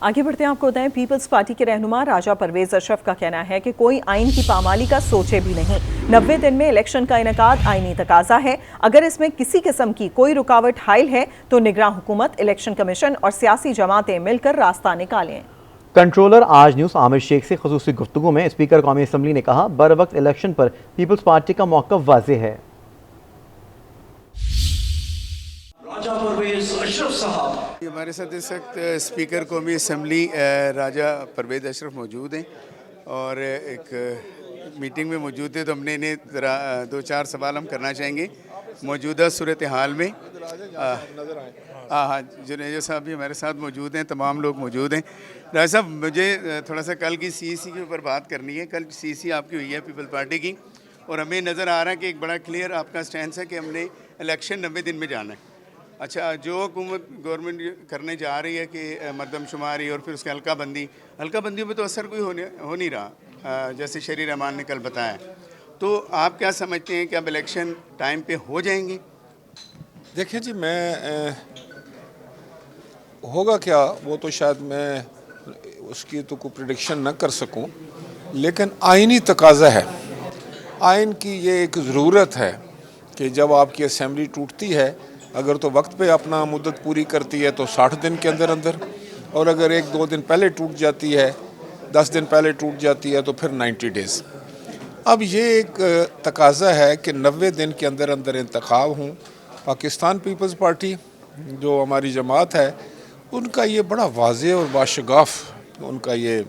आगे बढ़ते हैं, आपको बताएं पीपल्स पार्टी के रहनुमा राजा परवेज अशरफ का कहना है कि कोई आइन की पामाली का सोचे भी नहीं। 90 दिन में इलेक्शन का इनेकाद आइनी तकाजा है। अगर इसमें किसी किस्म की कोई रुकावट हाइल है तो निगरान हुकूमत, इलेक्शन कमीशन और सियासी जमातें मिलकर रास्ता निकालें। कंट्रोलर आज न्यूज़ आमिर शेख से खसूसी गुफ्तगू में स्पीकर कौमी असम्बली ने कहा, बर वक्त इलेक्शन पर पीपल्स पार्टी का मौक़िफ़ वाज़ेह है। राजा परवेज अशरफ साहब हमारे साथ इस वक्त स्पीकर कौमी असम्बली राजा परवेज अशरफ मौजूद हैं और एक मीटिंग में मौजूद थे, तो हमने इन्हें ज़रा 2-4 सवाल हम करना चाहेंगे मौजूदा सूरत हाल में। हाँ, जुनेजा साहब भी हमारे साथ मौजूद हैं, तमाम लोग मौजूद हैं। राजा साहब, मुझे थोड़ा सा कल की CEC के ऊपर बात करनी है। कल CEC आपकी हुई है पीपल पार्टी की, और हमें नज़र आ रहा है कि एक बड़ा क्लियर आपका स्टैंड है कि हमने इलेक्शन 90 दिन में जाना है। अच्छा, जो हुकूमत गवर्नमेंट करने जा रही है कि मरदमशुमारी और फिर उसके हल्का बंदियों में तो असर कोई हो नहीं रहा, जैसे शरीर रहमान ने कल बताया। तो आप क्या समझते हैं कि अब इलेक्शन टाइम पे हो जाएंगे? देखिए जी, मैं होगा क्या वो तो शायद मैं उसकी तो कोई प्रेडिक्शन न कर सकूं, लेकिन आइनी तकाजा है। आइन की ये एक ज़रूरत है कि जब आपकी असेंबली टूटती है, अगर तो वक्त पे अपना मुद्दत पूरी करती है तो 60 दिन के अंदर अंदर, और अगर 1-2 दिन पहले टूट जाती है, 10 दिन पहले टूट जाती है तो फिर 90 डेज़। अब ये एक तकाजा है कि 90 दिन के अंदर अंदर इंतखाब हों। पाकिस्तान पीपल्स पार्टी जो हमारी जमात है, उनका ये बड़ा वाज़ेह और बाशगाफ उनका ये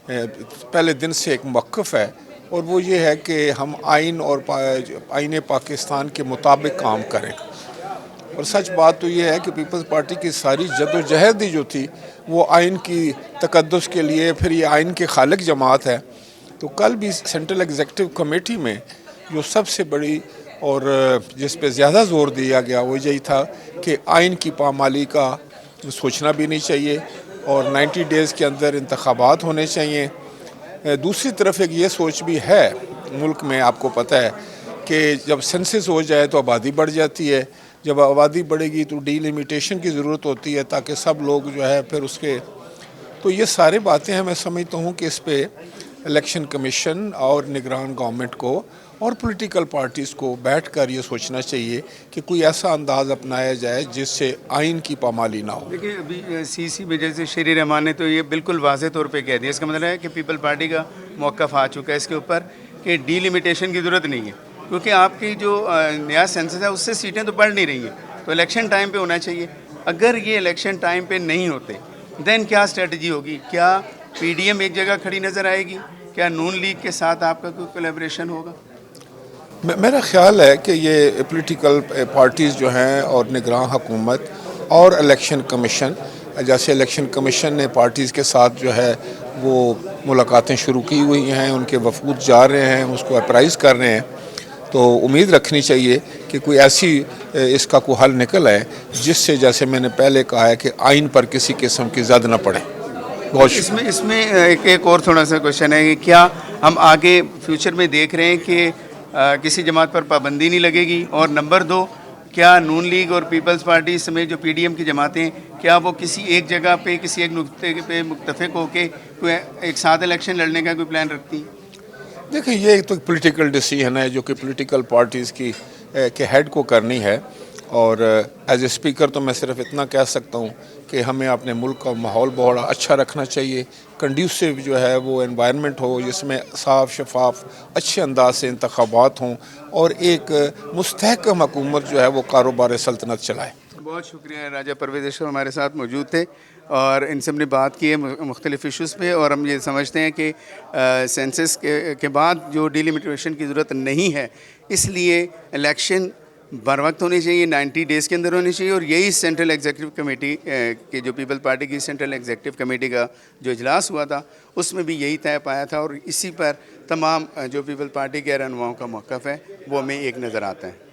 पहले दिन से एक मौक़िफ़ है, और वो ये है कि हम आइन और आइन पाकिस्तान के मुताबिक काम करें। और सच बात तो ये है कि पीपल्स पार्टी की सारी जद्दोजहद ही जो थी वो आइन की तकद्दुस के लिए, फिर ये आइन के खालिक जमात है। तो कल भी सेंट्रल एग्जीक्यूटिव कमेटी में जो सबसे बड़ी और जिस पे ज़्यादा ज़ोर दिया गया वो यही था कि आइन की पामाली का सोचना भी नहीं चाहिए और 90 डेज़ के अंदर इंतखाबात होने चाहिए। दूसरी तरफ एक ये सोच भी है मुल्क में, आपको पता है कि जब सेंसस हो जाए तो आबादी बढ़ जाती है। जब आबादी बढ़ेगी तो डीलिमिटेशन की ज़रूरत होती है ताकि सब लोग जो है फिर उसके, तो ये सारी बातें हैं। मैं समझता हूँ कि इस पे इलेक्शन कमीशन और निगरान गवर्नमेंट को और पॉलिटिकल पार्टीज़ को बैठकर ये सोचना चाहिए कि कोई ऐसा अंदाज़ अपनाया जाए जिससे आइन की पामाली ना हो। देखिए, अभी CEC में जैसे शरीर रहमान ने तो ये बिल्कुल वाज़ेह तौर पे कह दिया, इसका मतलब है कि पीपल पार्टी का मौक़िफ़ आ चुका है इसके ऊपर कि डीलिमिटेशन की ज़रूरत नहीं है, क्योंकि आपकी जो नया सेंसस है उससे सीटें तो बढ़ नहीं रही हैं, तो इलेक्शन टाइम पे होना चाहिए। अगर ये इलेक्शन टाइम पे नहीं होते देन क्या स्ट्रेटजी होगी? क्या PDM एक जगह खड़ी नज़र आएगी? क्या नून लीग के साथ आपका कोई कोलैबोरेशन होगा? मेरा ख्याल है कि ये पॉलिटिकल पार्टीज़ जो हैं और निगरान हुकूमत और इलेक्शन कमीशन, जैसे इलेक्शन कमीशन ने पार्टीज़ के साथ जो है वो मुलाकातें शुरू की हुई हैं, उनके वफूद जा रहे हैं, उसको अप्राइज़ कर रहे हैं। तो उम्मीद रखनी चाहिए कि कोई ऐसी इसका कोई हल निकल आए जिससे, जैसे मैंने पहले कहा है, कि आइन पर किसी किस्म की ज़द न पड़े। बहुत इसमें एक और थोड़ा सा क्वेश्चन है कि क्या हम आगे फ्यूचर में देख रहे हैं कि किसी जमात पर पाबंदी नहीं लगेगी? और नंबर 2, क्या नून लीग और पीपल्स पार्टी समेत जो PDM की जमातें, क्या वो किसी एक जगह पे किसी एक नुक्ते पे मुत्तफ़िक होके कोई एक साथ इलेक्शन लड़ने का कोई प्लान रखती? देखिए, ये तो पॉलिटिकल डिसीजन है जो कि पॉलिटिकल पार्टीज़ की के हेड को करनी है, और एज ए स्पीकर तो मैं सिर्फ इतना कह सकता हूँ कि हमें अपने मुल्क का माहौल बहुत अच्छा रखना चाहिए। कंड्यूसिव जो है वो एनवायरनमेंट हो जिसमें साफ शफाफ अच्छे अंदाज से इंतखाबात हों और एक मुस्तहकम हुकूमत जो है वो कारोबार सल्तनत चलाए। बहुत शुक्रिया। राजा परवेज अशरफ हमारे साथ मौजूद थे और इनसे हमने बात की है मुख्तलिफ इशूज़ पे, और हम ये समझते हैं कि सेंसस के बाद जो डिलिमिटेशन की ज़रूरत नहीं है, इसलिए इलेक्शन बर वक्त होनी चाहिए, 90 डेज़ के अंदर होनी चाहिए। और यही सेंट्रल एग्जीक्यूटिव कमेटी के जो पीपल पार्टी की सेंट्रल एग्जीक्यूटिव कमेटी का जो इजलास हुआ था उसमें भी यही तय पाया था, और इसी पर तमाम जो पीपल पार्टी के रहनुमाओं का मौक़िफ़ है वो हमें एक नज़र आता है।